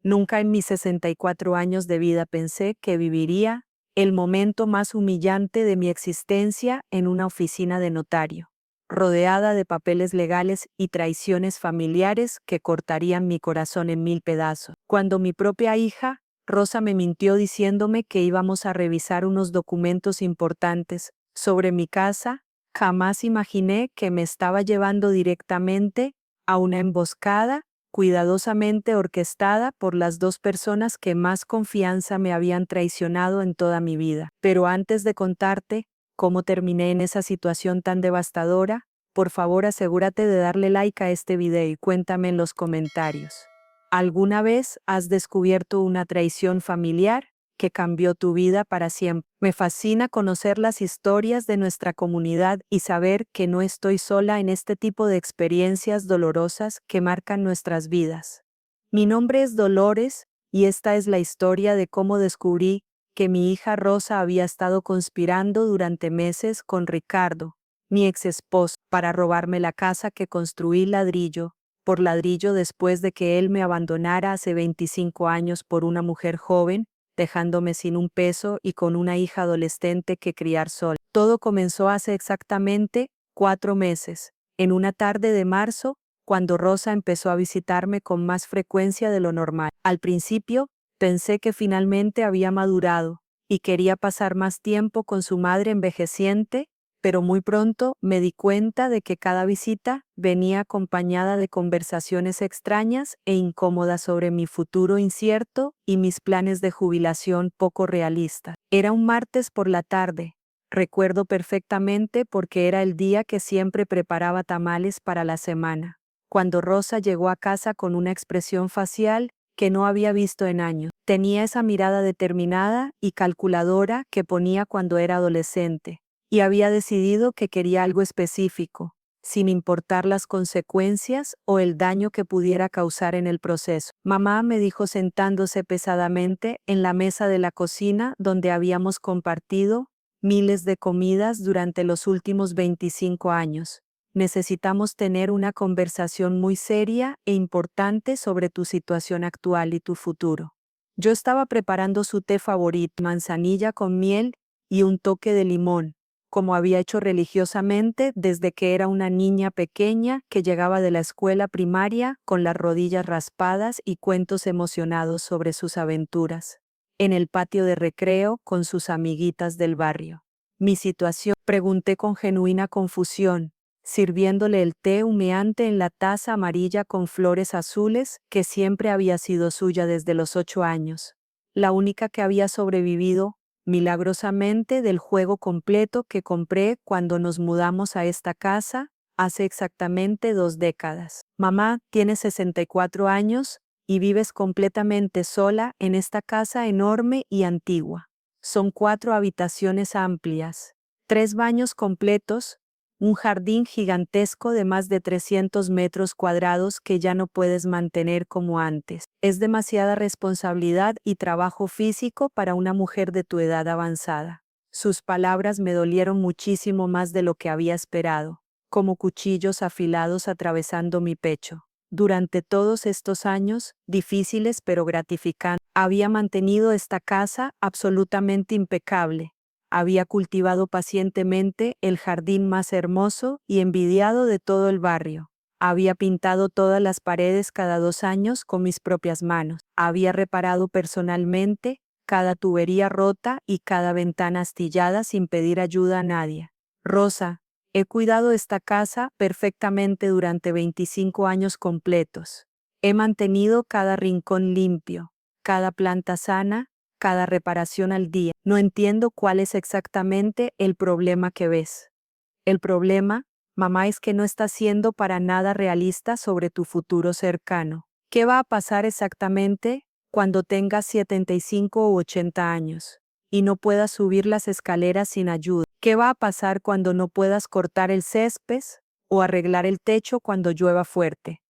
Nunca en mis 64 años de vida pensé que viviría el momento más humillante de mi existencia en una oficina de notario, rodeada de papeles legales y traiciones familiares que cortarían mi corazón en mil pedazos. Cuando mi propia hija, Rosa, me mintió diciéndome que íbamos a revisar unos documentos importantes sobre mi casa, jamás imaginé que me estaba llevando directamente a una emboscada cuidadosamente orquestada por las dos personas que más confianza me habían traicionado en toda mi vida. Pero antes de contarte cómo terminé en esa situación tan devastadora, por favor asegúrate de darle like a este video y cuéntame en los comentarios. ¿Alguna vez has descubierto una traición familiar que cambió tu vida para siempre? Me fascina conocer las historias de nuestra comunidad y saber que no estoy sola en este tipo de experiencias dolorosas que marcan nuestras vidas. Mi nombre es Dolores y esta es la historia de cómo descubrí que mi hija Rosa había estado conspirando durante meses con Ricardo, mi ex esposo, para robarme la casa que construí ladrillo por ladrillo después de que él me abandonara hace 25 años por una mujer joven, dejándome sin un peso y con una hija adolescente que criar sola. Todo comenzó hace exactamente 4 meses, en una tarde de marzo, cuando Rosa empezó a visitarme con más frecuencia de lo normal. Al principio, pensé que finalmente había madurado y quería pasar más tiempo con su madre envejeciente, pero muy pronto me di cuenta de que cada visita venía acompañada de conversaciones extrañas e incómodas sobre mi futuro incierto y mis planes de jubilación poco realistas. Era un martes por la tarde. Recuerdo perfectamente porque era el día que siempre preparaba tamales para la semana, cuando Rosa llegó a casa con una expresión facial que no había visto en años. Tenía esa mirada determinada y calculadora que ponía cuando era adolescente, y había decidido que quería algo específico, sin importar las consecuencias o el daño que pudiera causar en el proceso. Mamá, me dijo sentándose pesadamente en la mesa de la cocina donde habíamos compartido miles de comidas durante los últimos 25 años. Necesitamos tener una conversación muy seria e importante sobre tu situación actual y tu futuro. Yo estaba preparando su té favorito, manzanilla con miel y un toque de limón, como había hecho religiosamente desde que era una niña pequeña que llegaba de la escuela primaria con las rodillas raspadas y cuentos emocionados sobre sus aventuras en el patio de recreo con sus amiguitas del barrio. Mi situación, pregunté con genuina confusión, sirviéndole el té humeante en la taza amarilla con flores azules que siempre había sido suya desde los 8 años, la única que había sobrevivido milagrosamente del juego completo que compré cuando nos mudamos a esta casa hace exactamente 2 décadas. Mamá, tienes 64 años y vives completamente sola en esta casa enorme y antigua. Son 4 habitaciones amplias, 3 baños completos, un jardín gigantesco de más de 300 metros cuadrados que ya no puedes mantener como antes. Es demasiada responsabilidad y trabajo físico para una mujer de tu edad avanzada. Sus palabras me dolieron muchísimo más de lo que había esperado, como cuchillos afilados atravesando mi pecho. Durante todos estos años, difíciles pero gratificantes, había mantenido esta casa absolutamente impecable. Había cultivado pacientemente el jardín más hermoso y envidiado de todo el barrio. Había pintado todas las paredes cada 2 años con mis propias manos. Había reparado personalmente cada tubería rota y cada ventana astillada sin pedir ayuda a nadie. Rosa, he cuidado esta casa perfectamente durante 25 años completos. He mantenido cada rincón limpio, cada planta sana, cada reparación al día. No entiendo cuál es exactamente el problema que ves. El problema, mamá, es que no estás siendo para nada realista sobre tu futuro cercano. ¿Qué va a pasar exactamente cuando tengas 75 o 80 años y no puedas subir las escaleras sin ayuda? ¿Qué va a pasar cuando no puedas cortar el césped o arreglar el techo cuando llueva fuerte?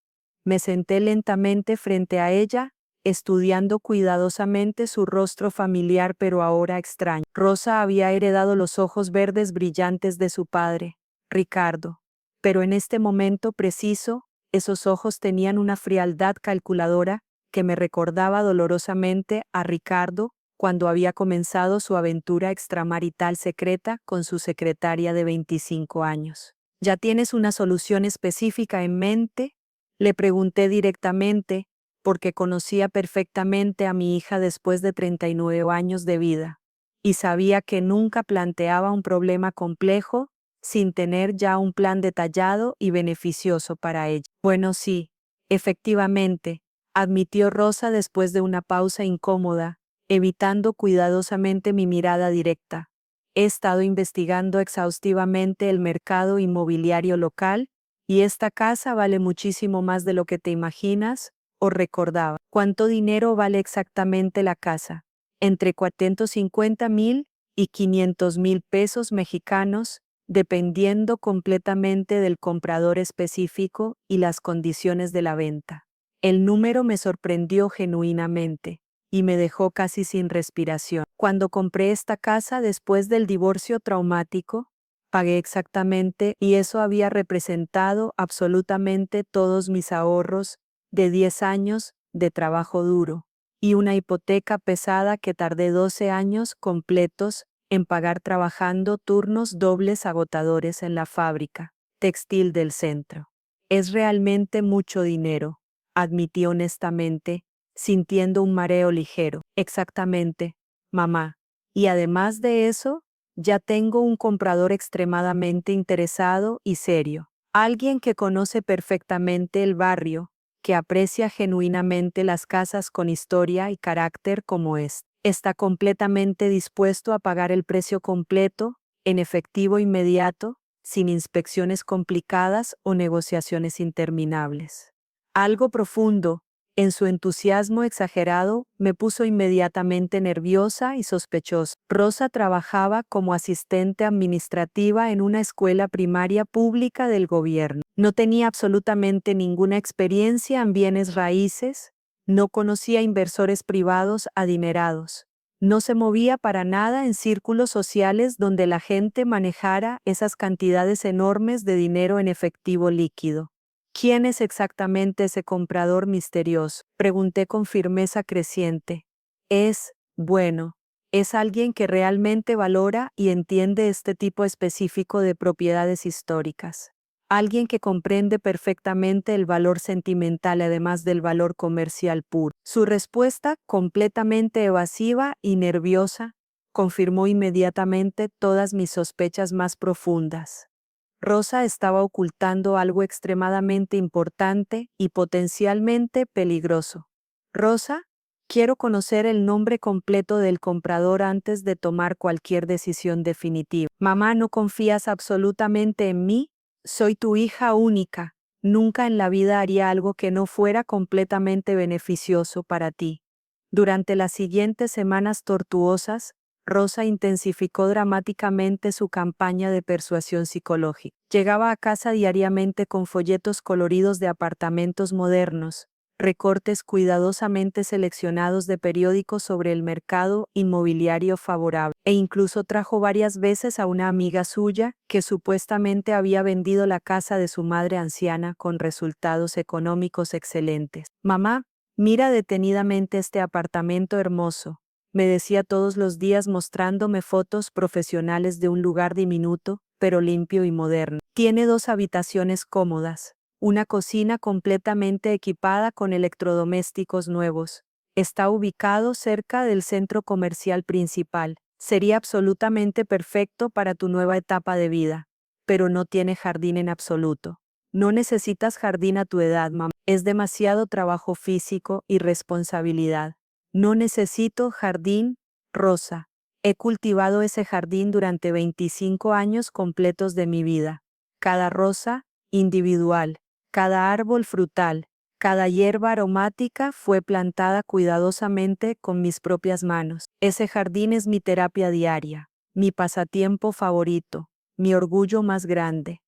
Me senté lentamente frente a ella, estudiando cuidadosamente su rostro familiar pero ahora extraño. Rosa había heredado los ojos verdes brillantes de su padre, Ricardo, pero en este momento preciso, esos ojos tenían una frialdad calculadora que me recordaba dolorosamente a Ricardo cuando había comenzado su aventura extramarital secreta con su secretaria de 25 años. ¿Ya tienes una solución específica en mente?, le pregunté directamente, porque conocía perfectamente a mi hija después de 39 años de vida, y sabía que nunca planteaba un problema complejo sin tener ya un plan detallado y beneficioso para ella. Bueno, sí, efectivamente, admitió Rosa después de una pausa incómoda, evitando cuidadosamente mi mirada directa. He estado investigando exhaustivamente el mercado inmobiliario local y esta casa vale muchísimo más de lo que te imaginas o recordaba. ¿Cuánto dinero vale exactamente la casa? Entre 450,000 y 500,000 pesos mexicanos, dependiendo completamente del comprador específico y las condiciones de la venta. El número me sorprendió genuinamente y me dejó casi sin respiración. Cuando compré esta casa después del divorcio traumático, pagué exactamente y eso había representado absolutamente todos mis ahorros de 10 años de trabajo duro y una hipoteca pesada que tardé 12 años completos en pagar trabajando turnos dobles agotadores en la fábrica textil del centro. Es realmente mucho dinero, admití honestamente, sintiendo un mareo ligero. Exactamente, mamá. Y además de eso, ya tengo un comprador extremadamente interesado y serio. Alguien que conoce perfectamente el barrio, que aprecia genuinamente las casas con historia y carácter como es. Está completamente dispuesto a pagar el precio completo, en efectivo inmediato, sin inspecciones complicadas o negociaciones interminables. Algo profundo, en su entusiasmo exagerado, me puso inmediatamente nerviosa y sospechosa. Rosa trabajaba como asistente administrativa en una escuela primaria pública del gobierno. No tenía absolutamente ninguna experiencia en bienes raíces, no conocía inversores privados adinerados. No se movía para nada en círculos sociales donde la gente manejara esas cantidades enormes de dinero en efectivo líquido. ¿Quién es exactamente ese comprador misterioso?, pregunté con firmeza creciente. Es alguien que realmente valora y entiende este tipo específico de propiedades históricas. Alguien que comprende perfectamente el valor sentimental además del valor comercial puro. Su respuesta, completamente evasiva y nerviosa, confirmó inmediatamente todas mis sospechas más profundas. Rosa estaba ocultando algo extremadamente importante y potencialmente peligroso. Rosa, quiero conocer el nombre completo del comprador antes de tomar cualquier decisión definitiva. Mamá, ¿no confías absolutamente en mí? Soy tu hija única. Nunca en la vida haría algo que no fuera completamente beneficioso para ti. Durante las siguientes semanas tortuosas, Rosa intensificó dramáticamente su campaña de persuasión psicológica. Llegaba a casa diariamente con folletos coloridos de apartamentos modernos, recortes cuidadosamente seleccionados de periódicos sobre el mercado inmobiliario favorable, e incluso trajo varias veces a una amiga suya que supuestamente había vendido la casa de su madre anciana con resultados económicos excelentes. Mamá, mira detenidamente este apartamento hermoso, me decía todos los días mostrándome fotos profesionales de un lugar diminuto, pero limpio y moderno. Tiene 2 habitaciones cómodas, una cocina completamente equipada con electrodomésticos nuevos. Está ubicado cerca del centro comercial principal. Sería absolutamente perfecto para tu nueva etapa de vida, pero no tiene jardín en absoluto. No necesitas jardín a tu edad, mamá. Es demasiado trabajo físico y responsabilidad. No necesito jardín, Rosa. He cultivado ese jardín durante 25 años completos de mi vida. Cada rosa, individual, cada árbol frutal, cada hierba aromática fue plantada cuidadosamente con mis propias manos. Ese jardín es mi terapia diaria, mi pasatiempo favorito, mi orgullo más grande.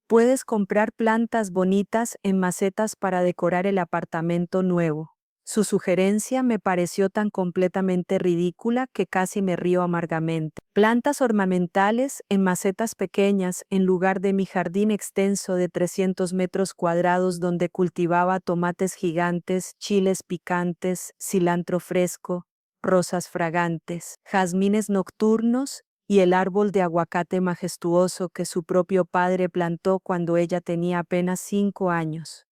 Puedes comprar plantas bonitas en macetas para decorar el apartamento nuevo. Su sugerencia me pareció tan completamente ridícula que casi me río amargamente. Plantas ornamentales en macetas pequeñas en lugar de mi jardín extenso de 300 metros cuadrados donde cultivaba tomates gigantes, chiles picantes, cilantro fresco, rosas fragantes, jazmines nocturnos y el árbol de aguacate majestuoso que su propio padre plantó cuando ella tenía apenas 5 años.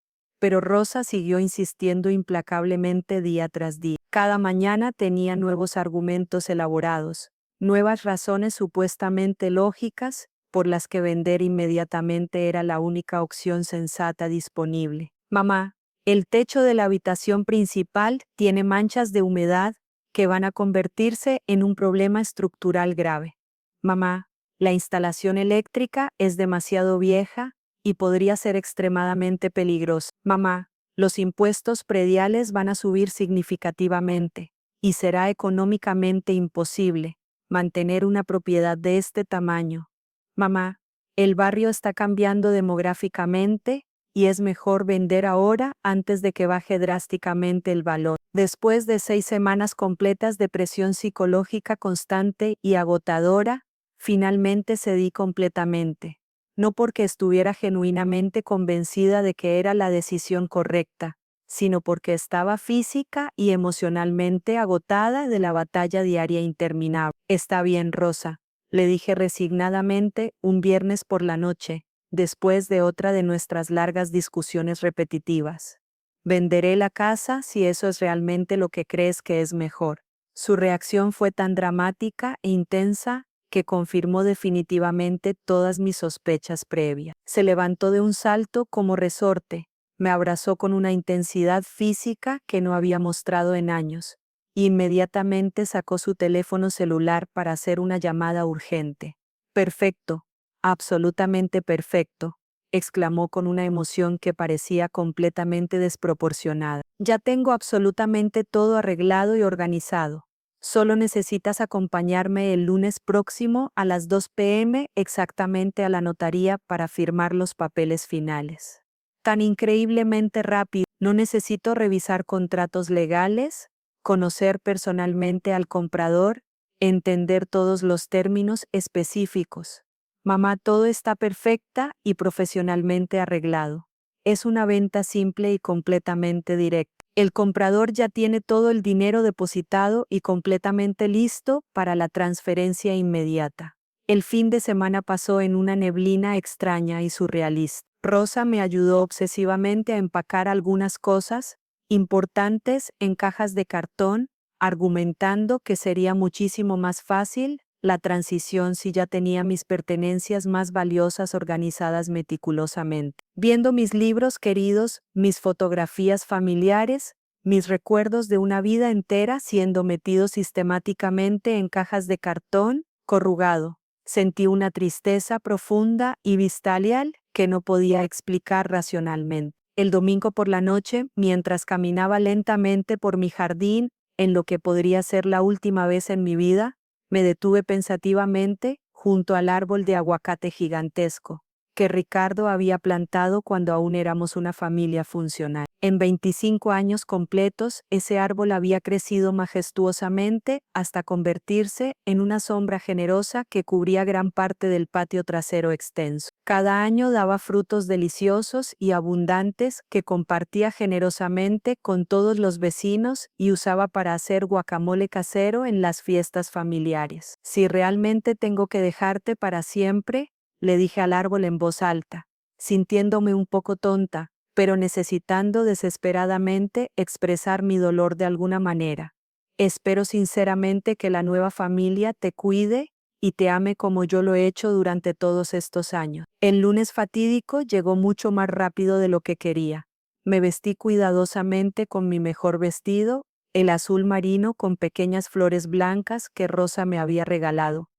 Pero Rosa siguió insistiendo implacablemente día tras día. Cada mañana tenía nuevos argumentos elaborados, nuevas razones supuestamente lógicas por las que vender inmediatamente era la única opción sensata disponible. Mamá, el techo de la habitación principal tiene manchas de humedad que van a convertirse en un problema estructural grave. Mamá, la instalación eléctrica es demasiado vieja y podría ser extremadamente peligroso. Mamá, los impuestos prediales van a subir significativamente y será económicamente imposible mantener una propiedad de este tamaño. Mamá, el barrio está cambiando demográficamente y es mejor vender ahora antes de que baje drásticamente el valor. Después de 6 semanas completas de presión psicológica constante y agotadora, finalmente cedí completamente. No porque estuviera genuinamente convencida de que era la decisión correcta, sino porque estaba física y emocionalmente agotada de la batalla diaria interminable. Está bien, Rosa, le dije resignadamente un viernes por la noche, después de otra de nuestras largas discusiones repetitivas. Venderé la casa si eso es realmente lo que crees que es mejor. Su reacción fue tan dramática e intensa que confirmó definitivamente todas mis sospechas previas. Se levantó de un salto como resorte, me abrazó con una intensidad física que no había mostrado en años, e inmediatamente sacó su teléfono celular para hacer una llamada urgente. Perfecto, absolutamente perfecto, exclamó con una emoción que parecía completamente desproporcionada. Ya tengo absolutamente todo arreglado y organizado. Solo necesitas acompañarme el lunes próximo a las 2 p.m. exactamente a la notaría para firmar los papeles finales. Tan increíblemente rápido, no necesito revisar contratos legales, conocer personalmente al comprador, entender todos los términos específicos. Mamá, todo está perfecta y profesionalmente arreglado. Es una venta simple y completamente directa. El comprador ya tiene todo el dinero depositado y completamente listo para la transferencia inmediata. El fin de semana pasó en una neblina extraña y surrealista. Rosa me ayudó obsesivamente a empacar algunas cosas importantes en cajas de cartón, argumentando que sería muchísimo más fácil la transición si ya tenía mis pertenencias más valiosas organizadas meticulosamente. Viendo mis libros queridos, mis fotografías familiares, mis recuerdos de una vida entera siendo metidos sistemáticamente en cajas de cartón corrugado, sentí una tristeza profunda y bestial que no podía explicar racionalmente. El domingo por la noche, mientras caminaba lentamente por mi jardín, en lo que podría ser la última vez en mi vida, me detuve pensativamente junto al árbol de aguacate gigantesco que Ricardo había plantado cuando aún éramos una familia funcional. En 25 años completos, ese árbol había crecido majestuosamente hasta convertirse en una sombra generosa que cubría gran parte del patio trasero extenso. Cada año daba frutos deliciosos y abundantes que compartía generosamente con todos los vecinos y usaba para hacer guacamole casero en las fiestas familiares. Si realmente tengo que dejarte para siempre, le dije al árbol en voz alta, sintiéndome un poco tonta, pero necesitando desesperadamente expresar mi dolor de alguna manera. Espero sinceramente que la nueva familia te cuide y te ame como yo lo he hecho durante todos estos años. El lunes fatídico llegó mucho más rápido de lo que quería. Me vestí cuidadosamente con mi mejor vestido, el azul marino con pequeñas flores blancas que Rosa me había regalado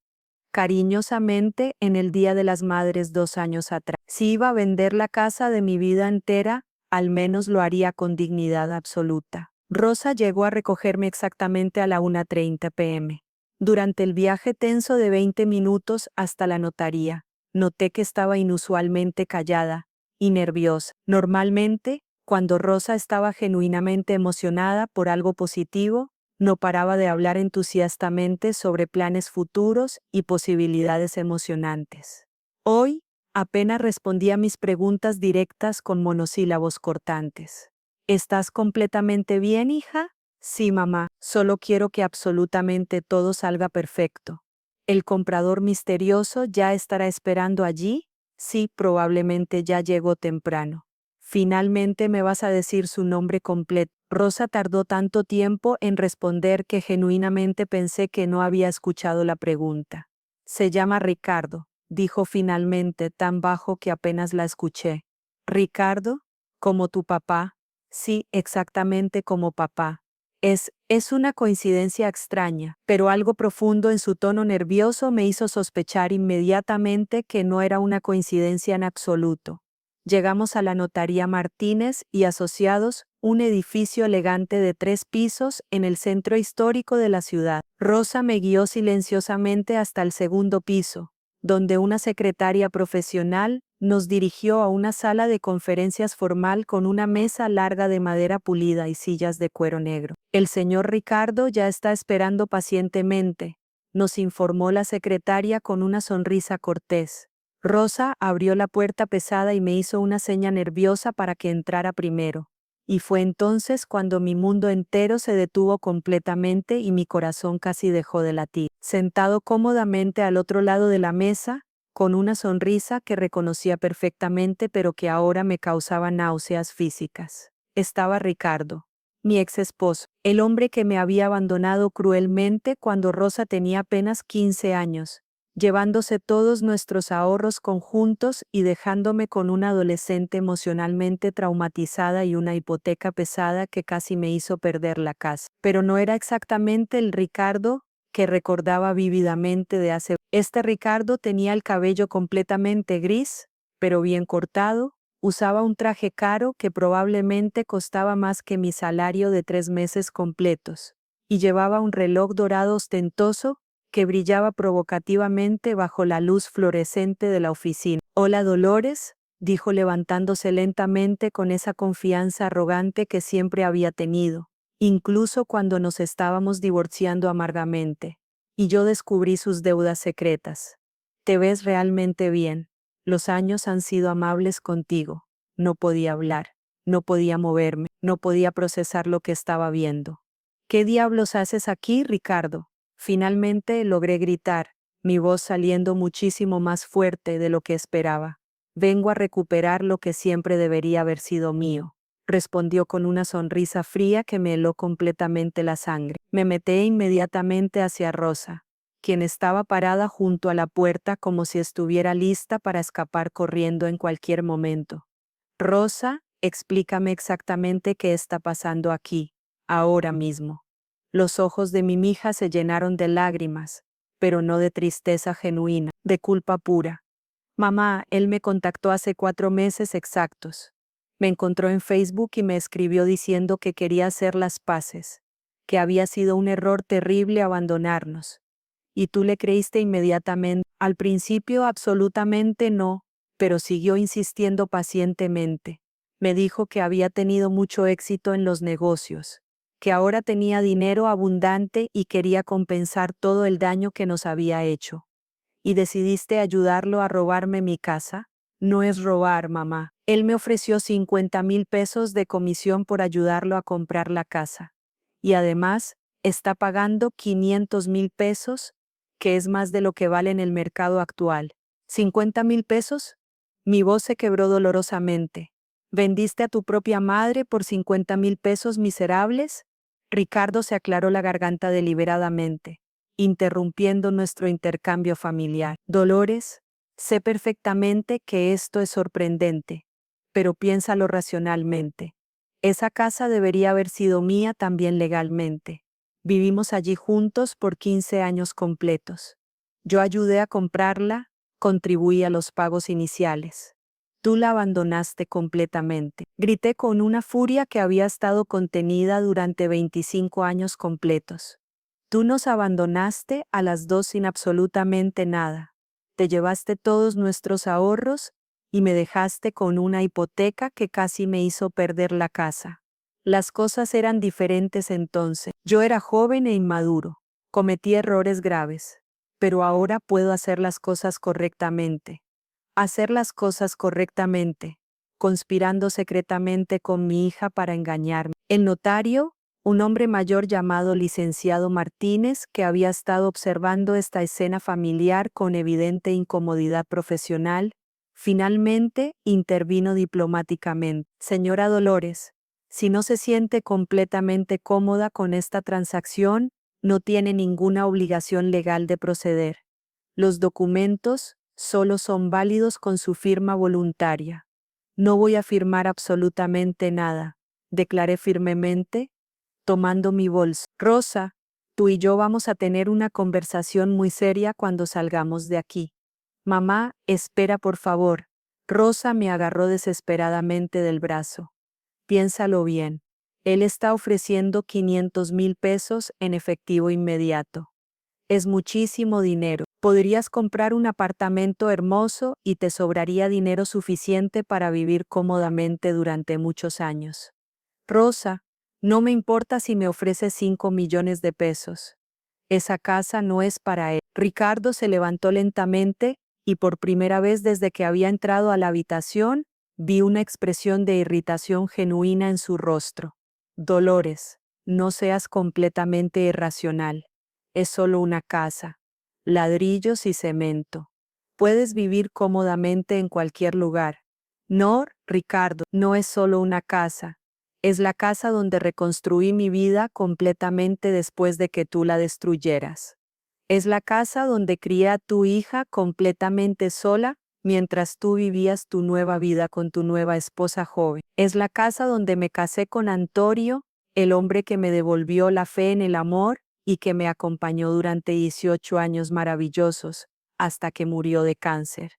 cariñosamente en el Día de las Madres 2 años atrás. Si iba a vender la casa de mi vida entera, al menos lo haría con dignidad absoluta. Rosa llegó a recogerme exactamente a la 1:30 p.m. Durante el viaje tenso de 20 minutos hasta la notaría, noté que estaba inusualmente callada y nerviosa. Normalmente, Cuando Rosa estaba genuinamente emocionada por algo positivo, no paraba de hablar entusiastamente sobre planes futuros y posibilidades emocionantes. Hoy, apenas respondía mis preguntas directas con monosílabos cortantes. ¿Estás completamente bien, hija? Sí, mamá, solo quiero que absolutamente todo salga perfecto. ¿El comprador misterioso ya estará esperando allí? Sí, probablemente ya llegó temprano. Finalmente me vas a decir su nombre completo. Rosa tardó tanto tiempo en responder que genuinamente pensé que no había escuchado la pregunta. Se llama Ricardo, dijo finalmente tan bajo que apenas la escuché. ¿Ricardo? ¿Como tu papá? Sí, exactamente como papá. Es una coincidencia extraña, pero algo profundo en su tono nervioso me hizo sospechar inmediatamente que no era una coincidencia en absoluto. Llegamos a la Notaría Martínez y Asociados, un edificio elegante de 3 pisos en el centro histórico de la ciudad. Rosa me guió silenciosamente hasta el segundo piso, donde una secretaria profesional nos dirigió a una sala de conferencias formal con una mesa larga de madera pulida y sillas de cuero negro. El señor Ricardo ya está esperando pacientemente, nos informó la secretaria con una sonrisa cortés. Rosa abrió la puerta pesada y me hizo una seña nerviosa para que entrara primero. Y fue entonces cuando mi mundo entero se detuvo completamente y mi corazón casi dejó de latir. Sentado cómodamente al otro lado de la mesa, con una sonrisa que reconocía perfectamente pero que ahora me causaba náuseas físicas, estaba Ricardo, mi ex esposo, el hombre que me había abandonado cruelmente cuando Rosa tenía apenas 15 años. Llevándose todos nuestros ahorros conjuntos y dejándome con una adolescente emocionalmente traumatizada y una hipoteca pesada que casi me hizo perder la casa. Pero no era exactamente el Ricardo que recordaba vívidamente de hace. Este Ricardo tenía el cabello completamente gris, pero bien cortado, usaba un traje caro que probablemente costaba más que mi salario de 3 meses completos, y llevaba un reloj dorado ostentoso que brillaba provocativamente bajo la luz fluorescente de la oficina. «Hola, Dolores», dijo levantándose lentamente con esa confianza arrogante que siempre había tenido, incluso cuando nos estábamos divorciando amargamente, y yo descubrí sus deudas secretas. «Te ves realmente bien. Los años han sido amables contigo». No podía hablar, no podía moverme, no podía procesar lo que estaba viendo. «¿Qué diablos haces aquí, Ricardo?». Finalmente logré gritar, mi voz saliendo muchísimo más fuerte de lo que esperaba. «Vengo a recuperar lo que siempre debería haber sido mío», respondió con una sonrisa fría que me heló completamente la sangre. Me metí inmediatamente hacia Rosa, quien estaba parada junto a la puerta como si estuviera lista para escapar corriendo en cualquier momento. «Rosa, explícame exactamente qué está pasando aquí, ahora mismo». Los ojos de mi mija se llenaron de lágrimas, pero no de tristeza genuina, de culpa pura. «Mamá, él me contactó hace 4 meses exactos. Me encontró en Facebook y me escribió diciendo que quería hacer las paces, que había sido un error terrible abandonarnos. Y tú le creíste inmediatamente». Al principio absolutamente no, pero siguió insistiendo pacientemente. Me dijo que había tenido mucho éxito en los negocios, que ahora tenía dinero abundante y quería compensar todo el daño que nos había hecho. ¿Y decidiste ayudarlo a robarme mi casa? No es robar, mamá. Él me ofreció 50,000 pesos de comisión por ayudarlo a comprar la casa. Y además, está pagando 500,000 pesos, que es más de lo que vale en el mercado actual. ¿50,000 pesos? Mi voz se quebró dolorosamente. ¿Vendiste a tu propia madre por 50,000 pesos miserables? Ricardo se aclaró la garganta deliberadamente, interrumpiendo nuestro intercambio familiar. «Dolores, sé perfectamente que esto es sorprendente, pero piénsalo racionalmente. Esa casa debería haber sido mía también legalmente. Vivimos allí juntos por 15 años completos. Yo ayudé a comprarla, contribuí a los pagos iniciales. Tú la abandonaste completamente». Grité con una furia que había estado contenida durante 25 años completos. «Tú nos abandonaste a las dos sin absolutamente nada. Te llevaste todos nuestros ahorros y me dejaste con una hipoteca que casi me hizo perder la casa. Las cosas eran diferentes entonces. Yo era joven e inmaduro. Cometí errores graves. Pero ahora puedo hacer las cosas correctamente. Hacer las cosas correctamente, conspirando secretamente con mi hija para engañarme. El notario, un hombre mayor llamado licenciado Martínez, que había estado observando esta escena familiar con evidente incomodidad profesional, finalmente intervino diplomáticamente. Señora Dolores, si no se siente completamente cómoda con esta transacción, no tiene ninguna obligación legal de proceder. Los documentos solo son válidos con su firma voluntaria. No voy a firmar absolutamente nada, declaré firmemente, tomando mi bolso. Rosa, tú y yo vamos a tener una conversación muy seria cuando salgamos de aquí. Mamá, espera por favor. Rosa me agarró desesperadamente del brazo. Piénsalo bien. Él está ofreciendo 500,000 pesos en efectivo inmediato. Es muchísimo dinero. Podrías comprar un apartamento hermoso y te sobraría dinero suficiente para vivir cómodamente durante muchos años. Rosa, no me importa si me ofreces 5 millones de pesos. Esa casa no es para él. Ricardo se levantó lentamente y por primera vez desde que había entrado a la habitación, vi una expresión de irritación genuina en su rostro. Dolores, no seas completamente irracional. Es solo una casa, ladrillos y cemento. Puedes vivir cómodamente en cualquier lugar. No, Ricardo, no es solo una casa. Es la casa donde reconstruí mi vida completamente después de que tú la destruyeras. Es la casa donde crié a tu hija completamente sola mientras tú vivías tu nueva vida con tu nueva esposa joven. Es la casa donde me casé con Antonio, el hombre que me devolvió la fe en el amor y que me acompañó durante 18 años maravillosos, hasta que murió de cáncer.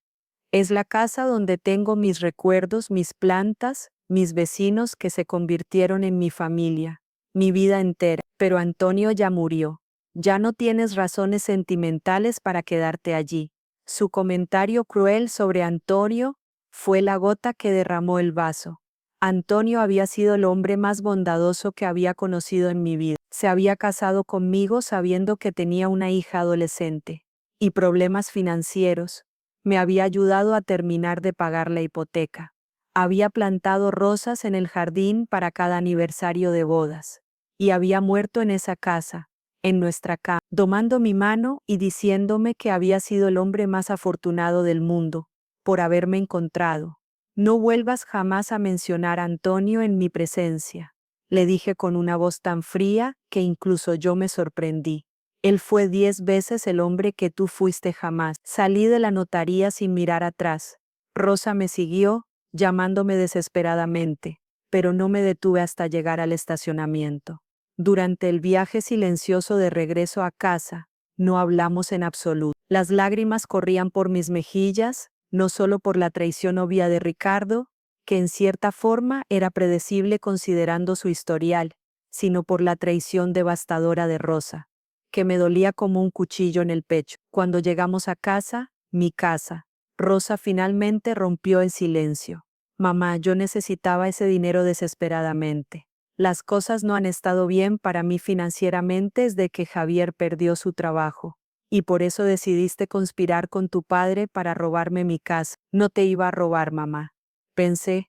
Es la casa donde tengo mis recuerdos, mis plantas, mis vecinos que se convirtieron en mi familia, mi vida entera. Pero Antonio ya murió. Ya no tienes razones sentimentales para quedarte allí. Su comentario cruel sobre Antonio fue la gota que derramó el vaso. Antonio había sido el hombre más bondadoso que había conocido en mi vida. Se había casado conmigo sabiendo que tenía una hija adolescente y problemas financieros. Me había ayudado a terminar de pagar la hipoteca. Había plantado rosas en el jardín para cada aniversario de bodas. Y había muerto en esa casa, en nuestra cama, tomando mi mano y diciéndome que había sido el hombre más afortunado del mundo, por haberme encontrado. No vuelvas jamás a mencionar a Antonio en mi presencia, le dije con una voz tan fría que incluso yo me sorprendí. Él fue 10 veces el hombre que tú fuiste jamás. Salí de la notaría sin mirar atrás. Rosa me siguió, llamándome desesperadamente, pero no me detuve hasta llegar al estacionamiento. Durante el viaje silencioso de regreso a casa, no hablamos en absoluto. Las lágrimas corrían por mis mejillas, no solo por la traición obvia de Ricardo, que en cierta forma era predecible considerando su historial, sino por la traición devastadora de Rosa, que me dolía como un cuchillo en el pecho. Cuando llegamos a casa, mi casa, Rosa finalmente rompió en silencio. Mamá, yo necesitaba ese dinero desesperadamente. Las cosas no han estado bien para mí financieramente desde que Javier perdió su trabajo. Y por eso decidiste conspirar con tu padre para robarme mi casa. No te iba a robar, mamá. Pensé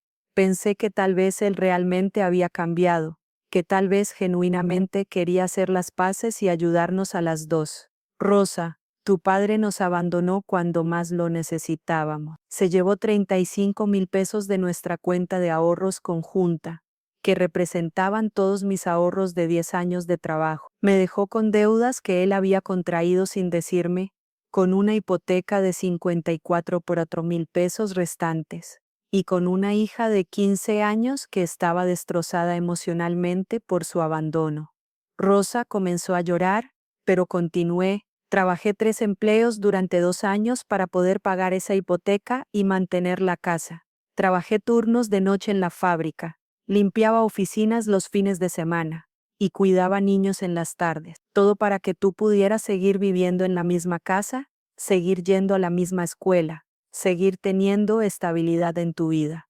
que tal vez él realmente había cambiado, que tal vez genuinamente quería hacer las paces y ayudarnos a las dos. Rosa, tu padre nos abandonó cuando más lo necesitábamos. Se llevó 35,000 pesos de nuestra cuenta de ahorros conjunta, que representaban todos mis ahorros de 10 años de trabajo. Me dejó con deudas que él había contraído sin decirme, con una hipoteca de 54,000 pesos restantes, y con una hija de 15 años que estaba destrozada emocionalmente por su abandono. Rosa comenzó a llorar, pero continué. Trabajé 3 empleos durante 2 años para poder pagar esa hipoteca y mantener la casa. Trabajé turnos de noche en la fábrica. Limpiaba oficinas los fines de semana y cuidaba niños en las tardes. Todo para que tú pudieras seguir viviendo en la misma casa, seguir yendo a la misma escuela, seguir teniendo estabilidad en tu vida.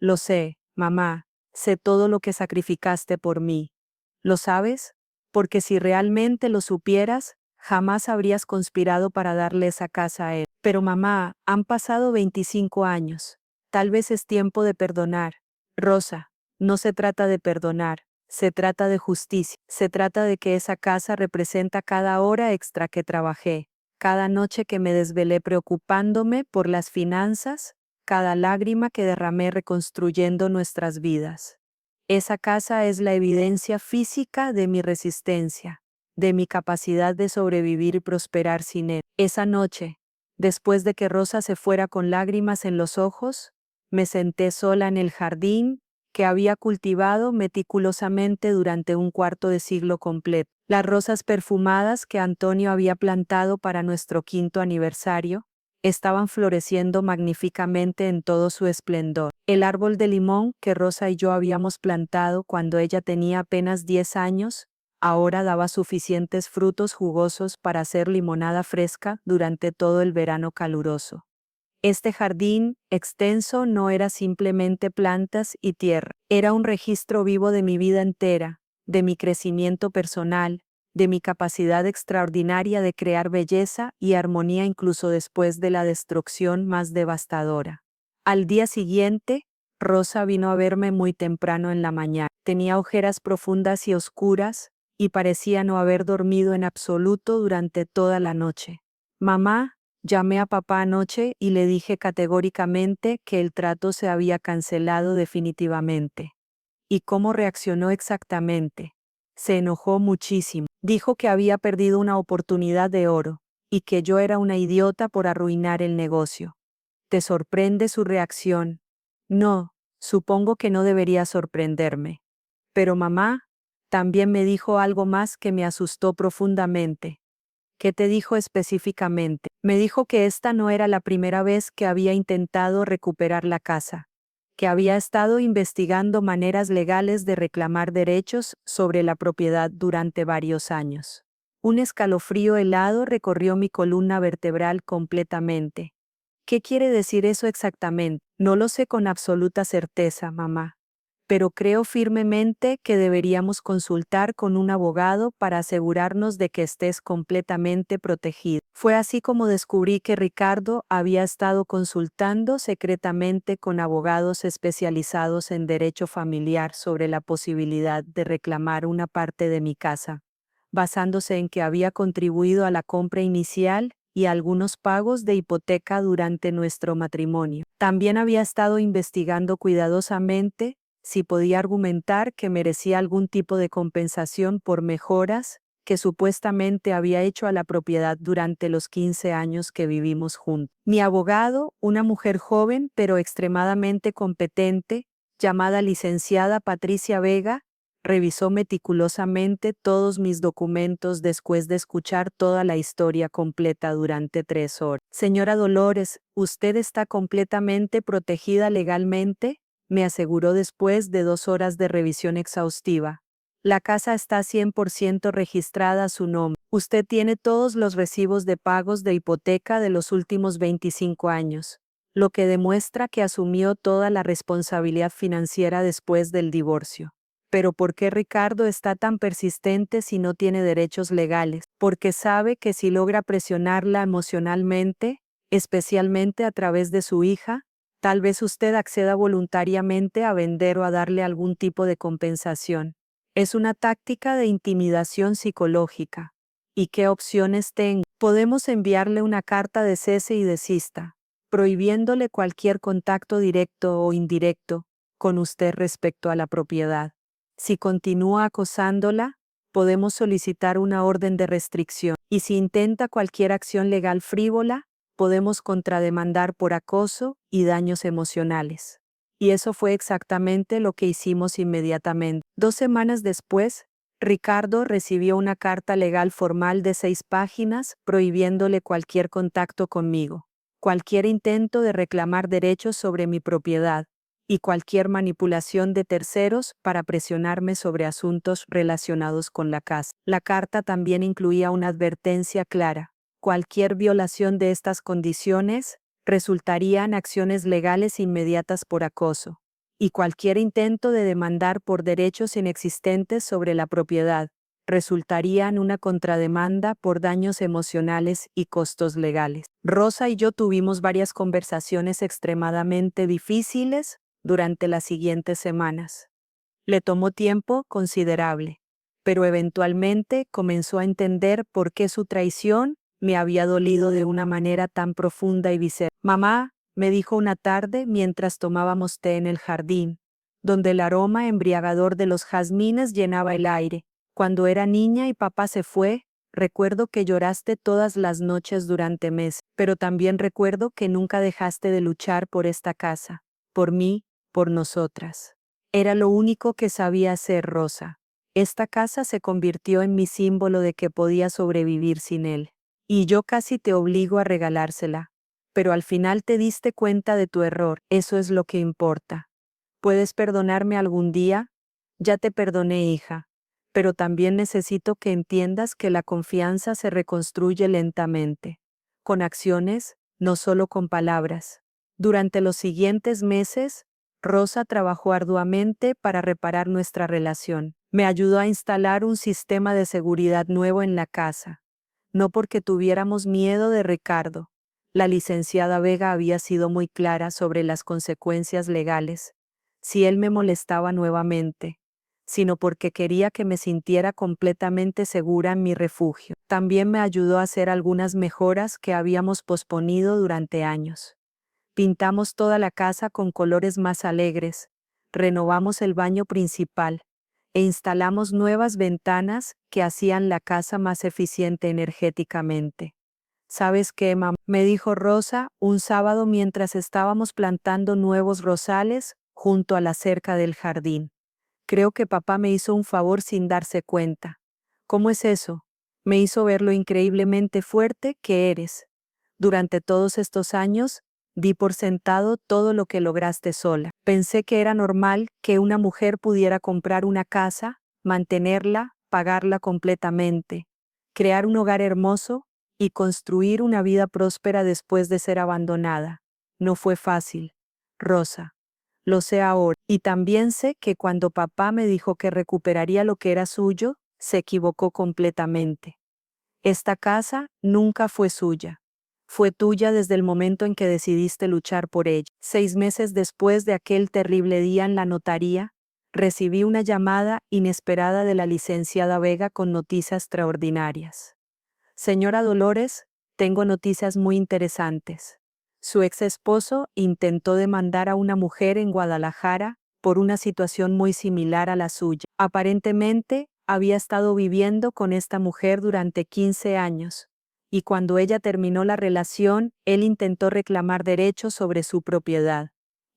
Lo sé, mamá, sé todo lo que sacrificaste por mí. ¿Lo sabes? Porque si realmente lo supieras, jamás habrías conspirado para darle esa casa a él. Pero mamá, han pasado 25 años. Tal vez es tiempo de perdonar. Rosa, no se trata de perdonar, se trata de justicia. Se trata de que esa casa representa cada hora extra que trabajé, cada noche que me desvelé preocupándome por las finanzas, cada lágrima que derramé reconstruyendo nuestras vidas. Esa casa es la evidencia física de mi resistencia, de mi capacidad de sobrevivir y prosperar sin él. Esa noche, después de que Rosa se fuera con lágrimas en los ojos, me senté sola en el jardín que había cultivado meticulosamente durante un cuarto de siglo completo. Las rosas perfumadas que Antonio había plantado para nuestro 5º aniversario estaban floreciendo magníficamente en todo su esplendor. El árbol de limón que Rosa y yo habíamos plantado cuando ella tenía apenas 10 años, ahora daba suficientes frutos jugosos para hacer limonada fresca durante todo el verano caluroso. Este jardín extenso no era simplemente plantas y tierra, era un registro vivo de mi vida entera, de mi crecimiento personal, de mi capacidad extraordinaria de crear belleza y armonía incluso después de la destrucción más devastadora. Al día siguiente, Rosa vino a verme muy temprano en la mañana. Tenía ojeras profundas y oscuras, y parecía no haber dormido en absoluto durante toda la noche. Mamá, llamé a papá anoche y le dije categóricamente que el trato se había cancelado definitivamente. ¿Y cómo reaccionó exactamente? Se enojó muchísimo. Dijo que había perdido una oportunidad de oro, y que yo era una idiota por arruinar el negocio. ¿Te sorprende su reacción? No, supongo que no debería sorprenderme. Pero mamá, también me dijo algo más que me asustó profundamente. ¿Qué te dijo específicamente? Me dijo que esta no era la primera vez que había intentado recuperar la casa, que había estado investigando maneras legales de reclamar derechos sobre la propiedad durante varios años. Un escalofrío helado recorrió mi columna vertebral completamente. ¿Qué quiere decir eso exactamente? No lo sé con absoluta certeza, mamá. Pero creo firmemente que deberíamos consultar con un abogado para asegurarnos de que estés completamente protegido. Fue así como descubrí que Ricardo había estado consultando secretamente con abogados especializados en derecho familiar sobre la posibilidad de reclamar una parte de mi casa, basándose en que había contribuido a la compra inicial y algunos pagos de hipoteca durante nuestro matrimonio. También había estado investigando cuidadosamente si podía argumentar que merecía algún tipo de compensación por mejoras que supuestamente había hecho a la propiedad durante los 15 años que vivimos juntos. Mi abogado, una mujer joven pero extremadamente competente, llamada licenciada Patricia Vega, revisó meticulosamente todos mis documentos después de escuchar toda la historia completa durante 3 horas. Señora Dolores, ¿usted está completamente protegida legalmente?, me aseguró después de 2 horas de revisión exhaustiva. La casa está 100% registrada a su nombre. Usted tiene todos los recibos de pagos de hipoteca de los últimos 25 años, lo que demuestra que asumió toda la responsabilidad financiera después del divorcio. Pero ¿por qué Ricardo está tan persistente si no tiene derechos legales? Porque sabe que si logra presionarla emocionalmente, especialmente a través de su hija, tal vez usted acceda voluntariamente a vender o a darle algún tipo de compensación. Es una táctica de intimidación psicológica. ¿Y qué opciones tengo? Podemos enviarle una carta de cese y desista, prohibiéndole cualquier contacto directo o indirecto con usted respecto a la propiedad. Si continúa acosándola, podemos solicitar una orden de restricción. Y si intenta cualquier acción legal frívola, podemos contrademandar por acoso y daños emocionales. Y eso fue exactamente lo que hicimos inmediatamente. 2 semanas después, Ricardo recibió una carta legal formal de 6 páginas prohibiéndole cualquier contacto conmigo, cualquier intento de reclamar derechos sobre mi propiedad y cualquier manipulación de terceros para presionarme sobre asuntos relacionados con la casa. La carta también incluía una advertencia clara. Cualquier violación de estas condiciones resultarían acciones legales inmediatas por acoso, y cualquier intento de demandar por derechos inexistentes sobre la propiedad resultaría en una contrademanda por daños emocionales y costos legales. Rosa y yo tuvimos varias conversaciones extremadamente difíciles durante las siguientes semanas. Le tomó tiempo considerable, pero eventualmente comenzó a entender por qué su traición me había dolido de una manera tan profunda y visceral. Mamá, me dijo una tarde mientras tomábamos té en el jardín, donde el aroma embriagador de los jazmines llenaba el aire. Cuando era niña y papá se fue, recuerdo que lloraste todas las noches durante meses, pero también recuerdo que nunca dejaste de luchar por esta casa, por mí, por nosotras. Era lo único que sabía hacer, Rosa. Esta casa se convirtió en mi símbolo de que podía sobrevivir sin él. Y yo casi te obligo a regalársela. Pero al final te diste cuenta de tu error, eso es lo que importa. ¿Puedes perdonarme algún día? Ya te perdoné, hija. Pero también necesito que entiendas que la confianza se reconstruye lentamente, con acciones, no solo con palabras. Durante los siguientes meses, Rosa trabajó arduamente para reparar nuestra relación. Me ayudó a instalar un sistema de seguridad nuevo en la casa. No porque tuviéramos miedo de Ricardo. La licenciada Vega había sido muy clara sobre las consecuencias legales si él me molestaba nuevamente, sino porque quería que me sintiera completamente segura en mi refugio. También me ayudó a hacer algunas mejoras que habíamos posponido durante años. Pintamos toda la casa con colores más alegres, renovamos el baño principal e instalamos nuevas ventanas que hacían la casa más eficiente energéticamente. ¿Sabes qué, mamá?, me dijo Rosa un sábado mientras estábamos plantando nuevos rosales junto a la cerca del jardín. Creo que papá me hizo un favor sin darse cuenta. ¿Cómo es eso? Me hizo ver lo increíblemente fuerte que eres. Durante todos estos años, di por sentado todo lo que lograste sola. Pensé que era normal que una mujer pudiera comprar una casa, mantenerla, pagarla completamente, crear un hogar hermoso y construir una vida próspera después de ser abandonada. No fue fácil, Rosa. Lo sé ahora. Y también sé que cuando papá me dijo que recuperaría lo que era suyo, se equivocó completamente. Esta casa nunca fue suya. Fue tuya desde el momento en que decidiste luchar por ella. 6 meses después de aquel terrible día en la notaría, recibí una llamada inesperada de la licenciada Vega con noticias extraordinarias. Señora Dolores, tengo noticias muy interesantes. Su ex esposo intentó demandar a una mujer en Guadalajara por una situación muy similar a la suya. Aparentemente, había estado viviendo con esta mujer durante 15 años, y cuando ella terminó la relación, él intentó reclamar derechos sobre su propiedad.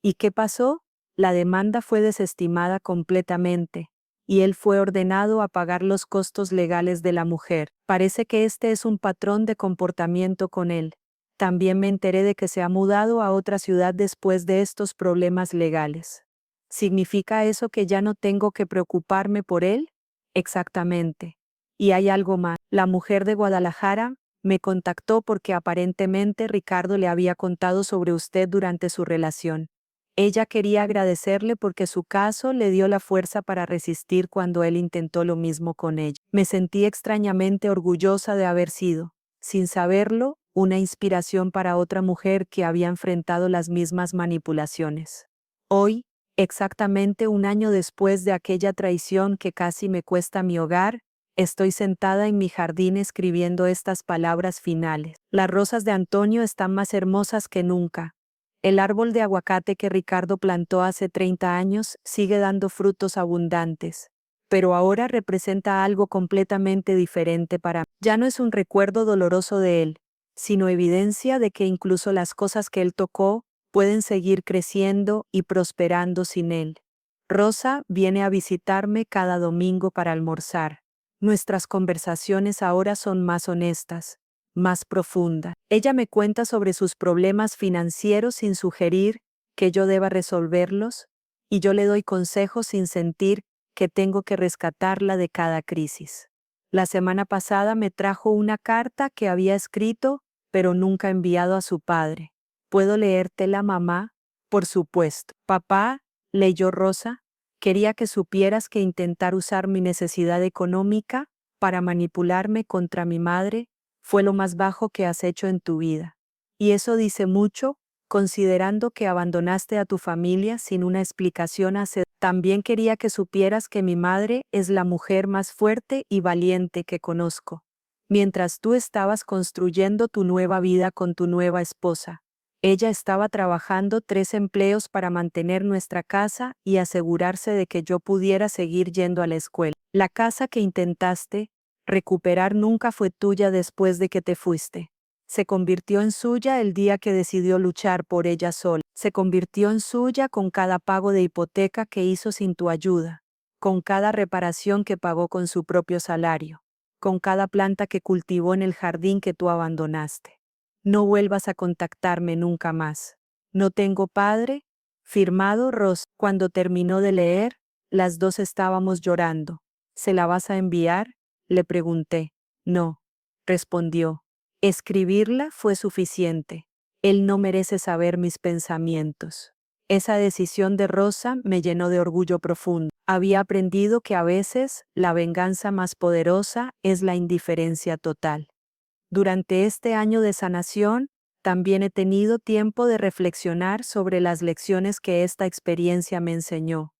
¿Y qué pasó? La demanda fue desestimada completamente, y él fue ordenado a pagar los costos legales de la mujer. Parece que este es un patrón de comportamiento con él. También me enteré de que se ha mudado a otra ciudad después de estos problemas legales. ¿Significa eso que ya no tengo que preocuparme por él? Exactamente. Y hay algo más. La mujer de Guadalajara me contactó porque aparentemente Ricardo le había contado sobre usted durante su relación. Ella quería agradecerle porque su caso le dio la fuerza para resistir cuando él intentó lo mismo con ella. Me sentí extrañamente orgullosa de haber sido, sin saberlo, una inspiración para otra mujer que había enfrentado las mismas manipulaciones. Hoy, exactamente un año después de aquella traición que casi me cuesta mi hogar, estoy sentada en mi jardín escribiendo estas palabras finales. Las rosas de Antonio están más hermosas que nunca. El árbol de aguacate que Ricardo plantó hace 30 años sigue dando frutos abundantes, pero ahora representa algo completamente diferente para mí. Ya no es un recuerdo doloroso de él, sino evidencia de que incluso las cosas que él tocó pueden seguir creciendo y prosperando sin él. Rosa viene a visitarme cada domingo para almorzar. Nuestras conversaciones ahora son más honestas, más profunda. Ella me cuenta sobre sus problemas financieros sin sugerir que yo deba resolverlos, y yo le doy consejos sin sentir que tengo que rescatarla de cada crisis. La semana pasada me trajo una carta que había escrito, pero nunca enviado a su padre. ¿Puedo leértela, mamá? Por supuesto. Papá, leyó Rosa, quería que supieras que intentar usar mi necesidad económica para manipularme contra mi madre fue lo más bajo que has hecho en tu vida. Y eso dice mucho, considerando que abandonaste a tu familia sin una explicación hace. También quería que supieras que mi madre es la mujer más fuerte y valiente que conozco. Mientras tú estabas construyendo tu nueva vida con tu nueva esposa, ella estaba trabajando 3 empleos para mantener nuestra casa y asegurarse de que yo pudiera seguir yendo a la escuela. La casa que intentaste recuperar nunca fue tuya después de que te fuiste. Se convirtió en suya el día que decidió luchar por ella sola. Se convirtió en suya con cada pago de hipoteca que hizo sin tu ayuda, con cada reparación que pagó con su propio salario, con cada planta que cultivó en el jardín que tú abandonaste. No vuelvas a contactarme nunca más. No tengo padre. Firmado Ross. Cuando terminó de leer, las dos estábamos llorando. ¿Se la vas a enviar?, le pregunté. No, respondió. Escribirla fue suficiente. Él no merece saber mis pensamientos. Esa decisión de Rosa me llenó de orgullo profundo. Había aprendido que a veces la venganza más poderosa es la indiferencia total. Durante este año de sanación, también he tenido tiempo de reflexionar sobre las lecciones que esta experiencia me enseñó.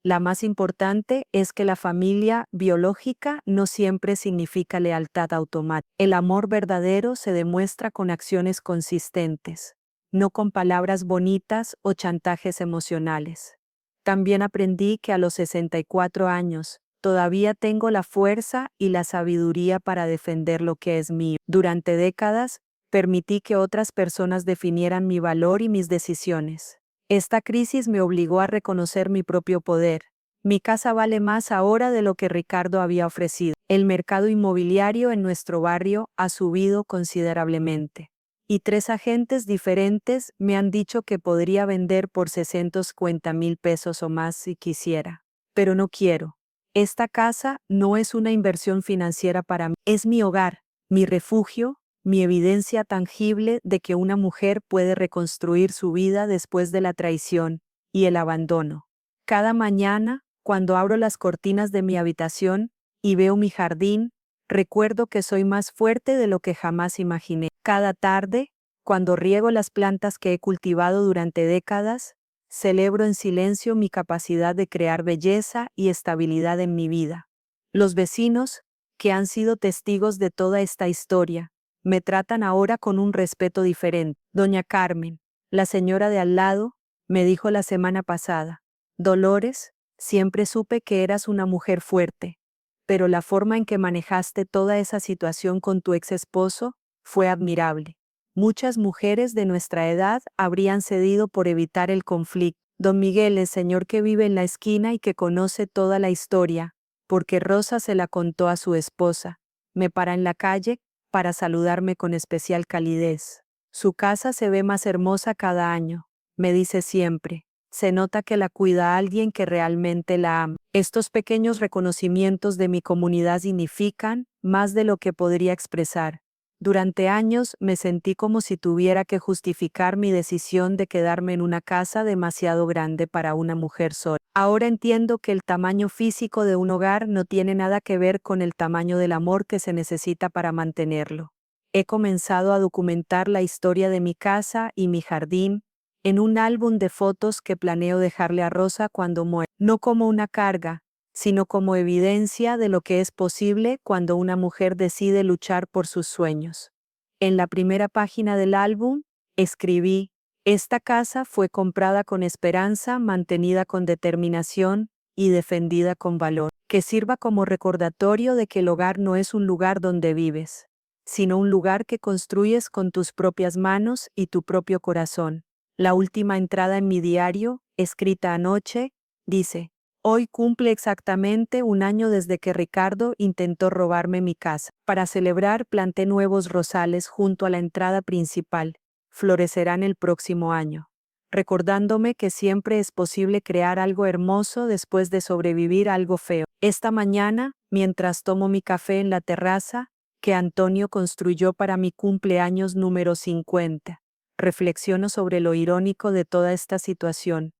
La más importante es que la familia biológica no siempre significa lealtad automática. El amor verdadero se demuestra con acciones consistentes, no con palabras bonitas o chantajes emocionales. También aprendí que a los 64 años, todavía tengo la fuerza y la sabiduría para defender lo que es mío. Durante décadas, permití que otras personas definieran mi valor y mis decisiones. Esta crisis me obligó a reconocer mi propio poder. Mi casa vale más ahora de lo que Ricardo había ofrecido. El mercado inmobiliario en nuestro barrio ha subido considerablemente. Y 3 agentes diferentes me han dicho que podría vender por 650,000 pesos o más si quisiera. Pero no quiero. Esta casa no es una inversión financiera para mí. Es mi hogar, mi refugio, mi evidencia tangible de que una mujer puede reconstruir su vida después de la traición y el abandono. Cada mañana, cuando abro las cortinas de mi habitación y veo mi jardín, recuerdo que soy más fuerte de lo que jamás imaginé. Cada tarde, cuando riego las plantas que he cultivado durante décadas, celebro en silencio mi capacidad de crear belleza y estabilidad en mi vida. Los vecinos, que han sido testigos de toda esta historia, me tratan ahora con un respeto diferente. Doña Carmen, la señora de al lado, me dijo la semana pasada: Dolores, siempre supe que eras una mujer fuerte, pero la forma en que manejaste toda esa situación con tu ex esposo fue admirable. Muchas mujeres de nuestra edad habrían cedido por evitar el conflicto. Don Miguel, el señor que vive en la esquina y que conoce toda la historia, porque Rosa se la contó a su esposa, me para en la calle para saludarme con especial calidez. Su casa se ve más hermosa cada año, me dice siempre. Se nota que la cuida alguien que realmente la ama. Estos pequeños reconocimientos de mi comunidad significan más de lo que podría expresar. Durante años me sentí como si tuviera que justificar mi decisión de quedarme en una casa demasiado grande para una mujer sola. Ahora entiendo que el tamaño físico de un hogar no tiene nada que ver con el tamaño del amor que se necesita para mantenerlo. He comenzado a documentar la historia de mi casa y mi jardín en un álbum de fotos que planeo dejarle a Rosa cuando muera, no como una carga, sino como evidencia de lo que es posible cuando una mujer decide luchar por sus sueños. En la primera página del álbum, escribí: esta casa fue comprada con esperanza, mantenida con determinación y defendida con valor. Que sirva como recordatorio de que el hogar no es un lugar donde vives, sino un lugar que construyes con tus propias manos y tu propio corazón. La última entrada en mi diario, escrita anoche, dice: hoy cumple exactamente un año desde que Ricardo intentó robarme mi casa. Para celebrar planté nuevos rosales junto a la entrada principal. Florecerán el próximo año, recordándome que siempre es posible crear algo hermoso después de sobrevivir a algo feo. Esta mañana, mientras tomo mi café en la terraza que Antonio construyó para mi cumpleaños número 50, Reflexiono sobre lo irónico de toda esta situación.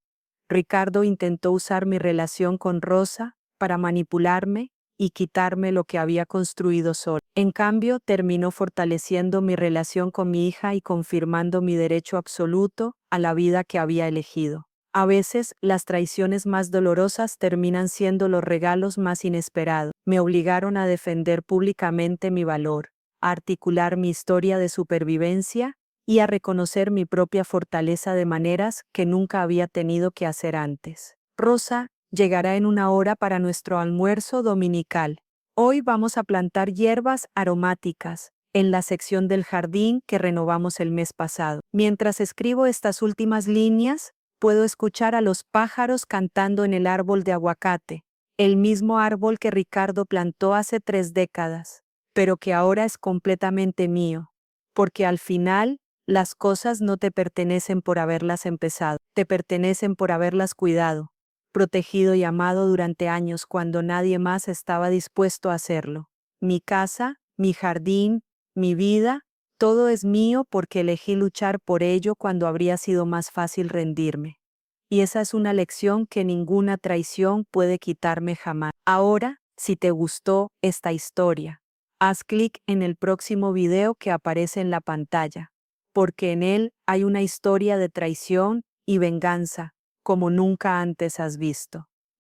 Ricardo intentó usar mi relación con Rosa para manipularme y quitarme lo que había construido solo. En cambio, terminó fortaleciendo mi relación con mi hija y confirmando mi derecho absoluto a la vida que había elegido. A veces, las traiciones más dolorosas terminan siendo los regalos más inesperados. Me obligaron a defender públicamente mi valor, a articular mi historia de supervivencia y a reconocer mi propia fortaleza de maneras que nunca había tenido que hacer antes. Rosa llegará en una hora para nuestro almuerzo dominical. Hoy vamos a plantar hierbas aromáticas en la sección del jardín que renovamos el mes pasado. Mientras escribo estas últimas líneas, puedo escuchar a los pájaros cantando en el árbol de aguacate, el mismo árbol que Ricardo plantó hace 3 décadas, pero que ahora es completamente mío, porque al final, las cosas no te pertenecen por haberlas empezado, te pertenecen por haberlas cuidado, protegido y amado durante años cuando nadie más estaba dispuesto a hacerlo. Mi casa, mi jardín, mi vida, todo es mío porque elegí luchar por ello cuando habría sido más fácil rendirme. Y esa es una lección que ninguna traición puede quitarme jamás. Ahora, si te gustó esta historia, haz clic en el próximo video que aparece en la pantalla, porque en él hay una historia de traición y venganza como nunca antes has visto.